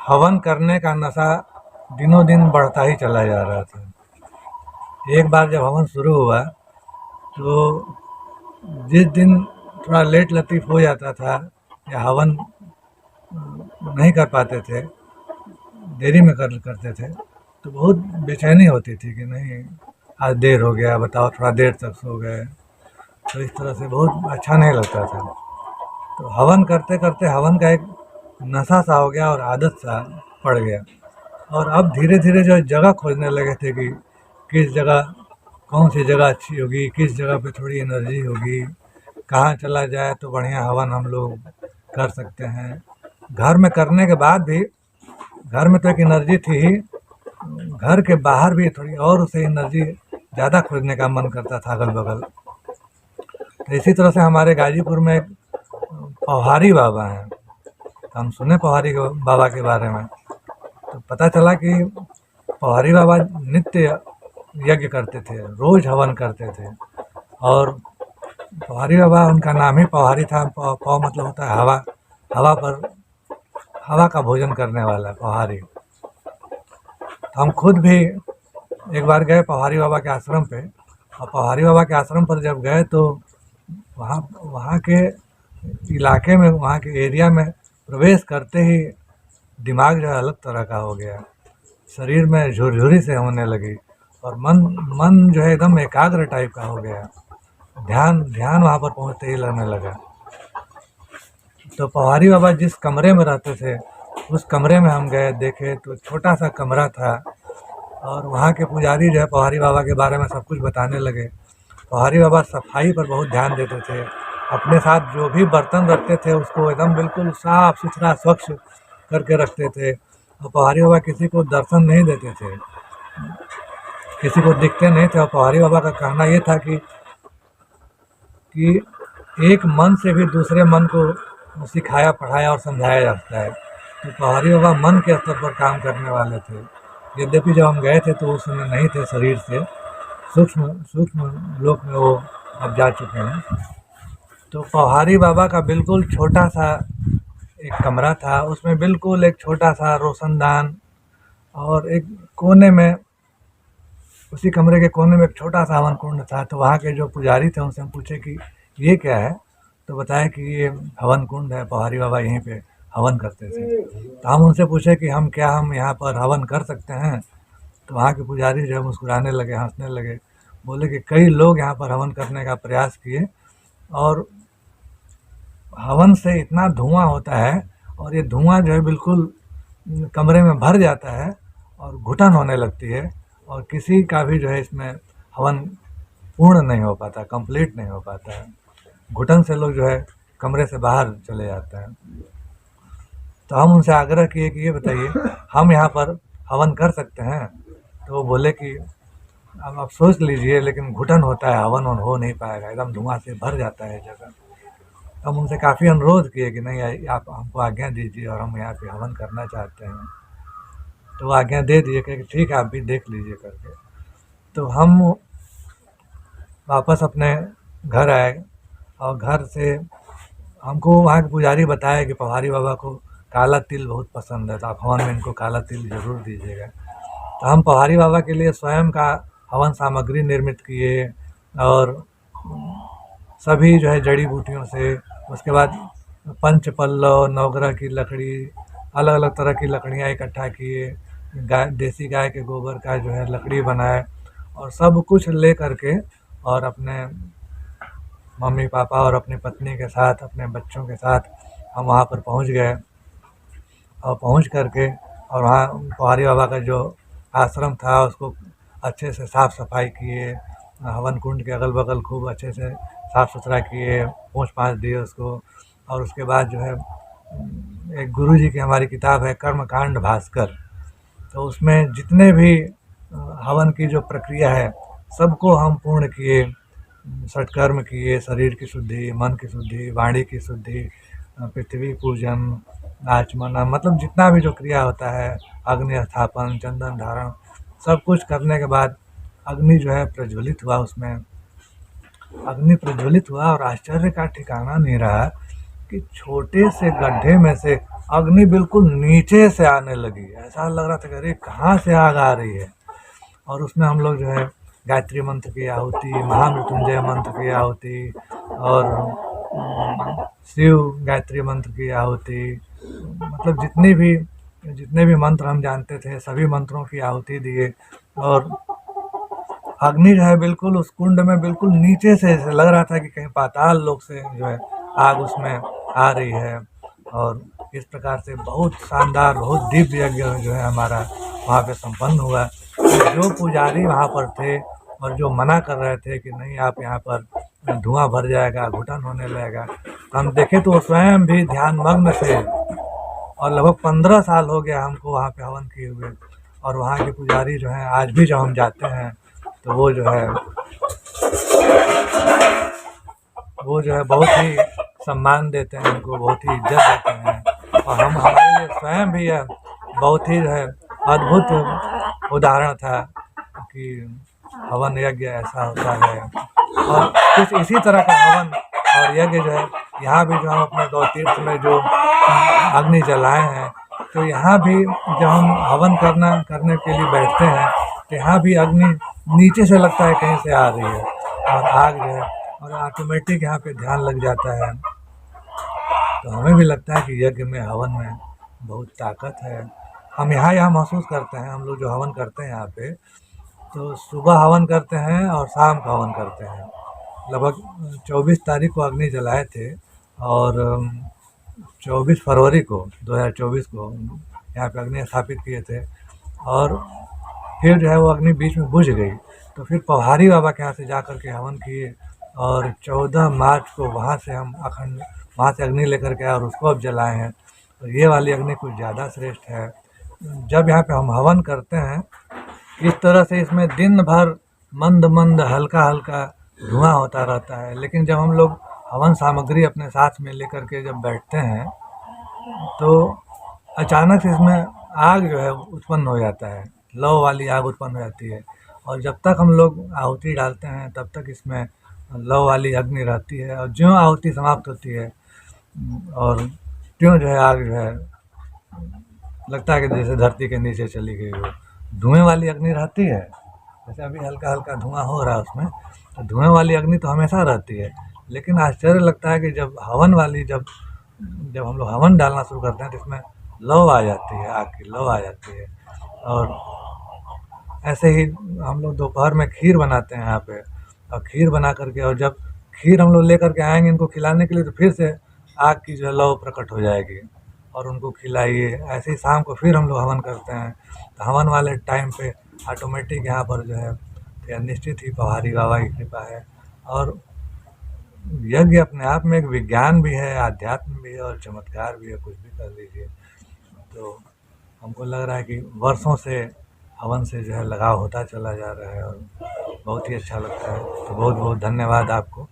हवन करने का नशा दिनों दिन बढ़ता ही चला जा रहा था। एक बार जब हवन शुरू हुआ तो जिस दिन थोड़ा लेट लतीफ़ हो जाता था या हवन नहीं कर पाते थे, देरी में करते थे, तो बहुत बेचैनी होती थी कि नहीं आज देर हो गया, बताओ थोड़ा देर तक सो गए, तो इस तरह से बहुत अच्छा नहीं लगता था। तो हवन करते करते हवन का एक नशा सा हो गया और आदत सा पड़ गया। और अब धीरे धीरे जो है जगह खोजने लगे थे कि किस जगह कौन सी जगह अच्छी होगी, किस जगह पे थोड़ी एनर्जी होगी, कहाँ चला जाए तो बढ़िया हवन हम लोग कर सकते हैं। घर में करने के बाद भी घर में तो एक एनर्जी थी ही, घर के बाहर भी थोड़ी और उसे एनर्जी ज़्यादा खोजने का मन करता था अगल बगल। तो इसी तरह से हमारे गाजीपुर में एक पौहारी बाबा हैं। हम सुने पौहारी बाबा के बारे में, तो पता चला कि पौहारी बाबा नित्य यज्ञ करते थे, रोज हवन करते थे। और पौहारी बाबा, उनका नाम ही पौहारी था। पौ मतलब होता है हवा, हवा पर हवा का भोजन करने वाला पौहारी। तो हम खुद भी एक बार गए पौहारी बाबा के आश्रम पे, और पौहारी बाबा के आश्रम पर जब गए तो वहाँ वहाँ के इलाके में, वहाँ के एरिया में प्रवेश करते ही दिमाग जो है अलग तरह का हो गया, शरीर में झुरझुरी से होने लगी, और मन मन जो है एकदम एकाग्र टाइप का हो गया। ध्यान ध्यान वहाँ पर पहुँचते ही लगने लगा। तो पौहारी बाबा जिस कमरे में रहते थे, उस कमरे में हम गए, देखे तो छोटा सा कमरा था, और वहाँ के पुजारी जो है पौहारी बाबा के बारे में सब कुछ बताने लगे। पौहारी बाबा सफाई पर बहुत ध्यान देते थे। अपने साथ जो भी बर्तन रखते थे उसको एकदम बिल्कुल साफ सुथरा स्वच्छ करके रखते थे। और पौहारी बाबा किसी को दर्शन नहीं देते थे, किसी को दिखते नहीं थे। और पौहारी बाबा का कहना ये था कि एक मन से भी दूसरे मन को सिखाया, पढ़ाया और समझाया जाता है। तो पौहारी बाबा मन के स्तर पर काम करने वाले थे। यद्यपि जब हम गए थे तो उस समय नहीं थे शरीर से, सूक्ष्म सूक्ष्म लोक में वो अब जा चुके हैं। तो पौहारी बाबा का बिल्कुल छोटा सा एक कमरा था, उसमें बिल्कुल एक छोटा सा रोशनदान, और एक कोने में, उसी कमरे के कोने में एक छोटा सा हवन कुंड था। तो वहाँ के जो पुजारी थे उनसे हम पूछे कि ये क्या है, तो बताया कि ये हवन कुंड है, पौहारी बाबा यहीं पे हवन करते थे। तो हम उनसे पूछे कि हम यहाँ पर हवन कर सकते हैं? तो वहाँ के पुजारी जो है मुस्कुराने लगे, हंसने लगे, बोले कि कई लोग यहाँ पर हवन करने का प्रयास किए, और हवन से इतना धुआं होता है, और ये धुआं जो है बिल्कुल कमरे में भर जाता है और घुटन होने लगती है, और किसी का भी जो है इसमें हवन पूर्ण नहीं हो पाता, कंप्लीट नहीं हो पाता है। घुटन से लोग जो है कमरे से बाहर चले जाते हैं। तो हम उनसे आग्रह किए कि ये बताइए हम यहाँ पर हवन कर सकते हैं? तो वो बोले कि अब आप सोच लीजिए, लेकिन घुटन होता है, हवन हो नहीं पाएगा, एकदम धुआं से भर जाता है जगह। हम उनसे काफ़ी अनुरोध किए कि नहीं, आप हमको आज्ञा दीजिए और हम यहाँ पे हवन करना चाहते हैं। तो वो आज्ञा दे दिए कि ठीक है, आप भी देख लीजिए करके। तो हम वापस अपने घर आए, और घर से हमको वहाँ के पुजारी बताया कि पौहारी बाबा को काला तिल बहुत पसंद है, तो आप हवन में इनको काला तिल ज़रूर दीजिएगा। तो हम पौहारी बाबा के लिए स्वयं का हवन सामग्री निर्मित किए, और सभी जो है जड़ी बूटियों से, उसके बाद पंच पल्लव, नवग्रह की लकड़ी, अलग अलग तरह की लकड़ियाँ इकट्ठा किए, गाय, देसी गाय के गोबर का जो है लकड़ी बनाए, और सब कुछ ले करके, और अपने मम्मी पापा और अपनी पत्नी के साथ, अपने बच्चों के साथ हम वहाँ पर पहुँच गए। और पहुँच करके, और वहाँ पौहारी बाबा का जो आश्रम था उसको अच्छे से साफ़ सफाई किए, हवन कुंड के अगल बगल खूब अच्छे से साफ़ सुथरा किए, पोंछ पाछ दिए उसको। और उसके बाद जो है एक गुरुजी की हमारी किताब है कर्मकांड भास्कर, तो उसमें जितने भी हवन की जो प्रक्रिया है सबको हम पूर्ण किए, सत्कर्म किए, शरीर की शुद्धि, मन की शुद्धि, वाणी की शुद्धि, पृथ्वी पूजन, आचमन, मतलब जितना भी जो क्रिया होता है, अग्नि स्थापन, चंदन धारण, सब कुछ करने के बाद अग्नि जो है प्रज्वलित हुआ। उसमें अग्नि प्रज्वलित हुआ, और आश्चर्य का ठिकाना नहीं रहा कि छोटे से गड्ढे में से अग्नि बिल्कुल नीचे से आने लगी। ऐसा लग रहा था कि अरे कहाँ से आग आ रही है। और उसमें हम लोग जो है गायत्री मंत्र की आहुति, महामृत्युंजय मंत्र की आहुति और शिव गायत्री मंत्र की आहुति, मतलब जितने भी मंत्र हम जानते थे सभी मंत्रों की आहुति दिए। और अग्नि जो है बिल्कुल उस कुंड में बिल्कुल नीचे से ऐसे लग रहा था कि कहीं पाताल लोक से जो है आग उसमें आ रही है। और इस प्रकार से बहुत शानदार, बहुत दिव्य यज्ञ जो है हमारा वहाँ पे संपन्न हुआ। जो पुजारी वहाँ पर थे और जो मना कर रहे थे कि नहीं आप यहाँ पर धुआं भर जाएगा, घुटन होने लगेगा, हम देखे तो वो स्वयं भी ध्यान मग्न थे। और लगभग 15 साल हो गया हमको वहाँ पे हवन किए हुए। और वहाँ के पुजारी जो हैं आज भी जब हम जाते हैं तो वो जो है बहुत ही सम्मान देते हैं हमको, बहुत ही इज्जत देते हैं। और हम हमारे लिए स्वयं भी यह बहुत ही जो है अद्भुत उदाहरण था कि हवन यज्ञ ऐसा होता है। और कुछ इसी तरह का हवन और यज्ञ जो है यहाँ भी जो हम अपने गौ तीर्थ में जो अग्नि जलाए हैं, तो यहाँ भी जब हम हवन करने के लिए बैठते हैं तो यहाँ भी अग्नि नीचे से लगता है कहीं से आ रही है और आग जो है और ऑटोमेटिक यहाँ पे ध्यान लग जाता है। तो हमें भी लगता है कि यज्ञ में, हवन में बहुत ताकत है। हम यहाँ महसूस करते हैं, हम लोग जो हवन करते हैं यहाँ पे, तो सुबह हवन करते हैं और शाम को हवन करते हैं। लगभग 24 तारीख को अग्नि जलाए थे और 24 फरवरी को 2024 को यहाँ पे अग्नि स्थापित किए थे। और फिर जो है वो अग्नि बीच में बुझ गई, तो फिर पौहारी बाबा के यहाँ से जा कर के हवन किए। और 14 मार्च को वहाँ से हम अखंड वहाँ से अग्नि लेकर के आए और उसको अब जलाए हैं। तो ये वाली अग्नि कुछ ज़्यादा श्रेष्ठ है। जब यहाँ पे हम हवन करते हैं इस तरह से, इसमें दिन भर मंद मंद हल्का हल्का धुआं होता रहता है, लेकिन जब हम लोग हवन सामग्री अपने साथ में लेकर के जब बैठते हैं तो अचानक से इसमें आग जो है उत्पन्न हो जाता है, लौ वाली आग उत्पन्न हो जाती है। और जब तक हम लोग आहुति डालते हैं तब तक इसमें लौ वाली अग्नि रहती है। और ज्यों आहुति समाप्त होती है और त्यों जो है आग जो है लगता है कि जैसे धरती के नीचे चली गई हो। धुएं वाली अग्नि रहती है, जैसे अभी हल्का हल्का धुआं हो रहा है उसमें, तो धुएं वाली अग्नि तो हमेशा रहती है। लेकिन आश्चर्य लगता है कि जब हवन वाली जब हम लोग हवन डालना शुरू करते हैं तो इसमें लौ आ जाती है, आग की लौ आ जाती है। और ऐसे ही हम लोग दोपहर में खीर बनाते हैं यहाँ पे, और खीर बना करके और जब खीर हम लोग लेकर के आएंगे इनको खिलाने के लिए, तो फिर से आग की जो है लौ प्रकट हो जाएगी और उनको खिलाइए। ऐसे ही शाम को फिर हम लोग हवन करते हैं। तो हवन वाले टाइम पे ऑटोमेटिक यहाँ पर जो है यह निश्चित ही पौहारी बाबा की कृपा है। और यज्ञ अपने आप में एक विज्ञान भी है, आध्यात्म भी है और चमत्कार भी है, कुछ भी कर लीजिए। तो हमको लग रहा है कि वर्षों से हवन से जो है लगाव होता चला जा रहा है और बहुत ही अच्छा लगता है। तो बहुत बहुत धन्यवाद आपको।